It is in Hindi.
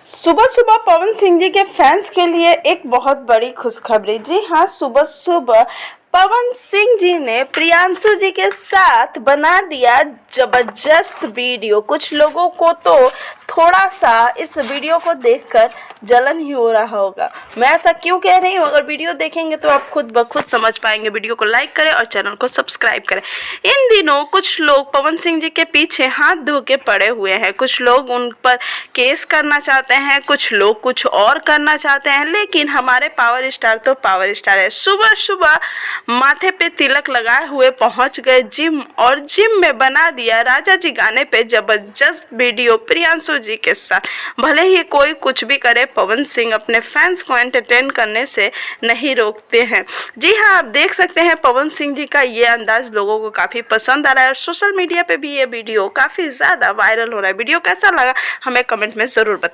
सुबह सुबह पवन सिंह जी के फैंस के लिए एक बहुत बड़ी खुशखबरी। जी हाँ, सुबह सुबह पवन सिंह जी ने प्रियांशु जी के साथ बना दिया जबरदस्त वीडियो। कुछ लोगों को तो थोड़ा सा इस वीडियो को देखकर जलन ही हो रहा होगा। मैं ऐसा क्यों कह रही हूँ, अगर वीडियो देखेंगे तो आप खुद ब खुद समझ पाएंगे। वीडियो को लाइक करें और चैनल को सब्सक्राइब करें। इन दिनों कुछ लोग पवन सिंह जी के पीछे हाथ धो के पड़े हुए हैं। कुछ लोग उन पर केस करना चाहते हैं, कुछ लोग कुछ और करना चाहते हैं, लेकिन हमारे पावर स्टार तो पावर स्टार है। सुबह सुबह माथे पे तिलक लगाए हुए पहुंच गए जिम, और जिम में बना दिया राजा जी गाने पे जबरदस्त वीडियो प्रियांशु जी के साथ। भले ही कोई कुछ भी करे, पवन सिंह अपने फैंस को एंटरटेन करने से नहीं रोकते हैं। जी हाँ, आप देख सकते हैं पवन सिंह जी का ये अंदाज लोगों को काफ़ी पसंद आ रहा है और सोशल मीडिया पे भी ये वीडियो काफ़ी ज़्यादा वायरल हो रहा है। वीडियो कैसा लगा हमें कमेंट में ज़रूर बताएं।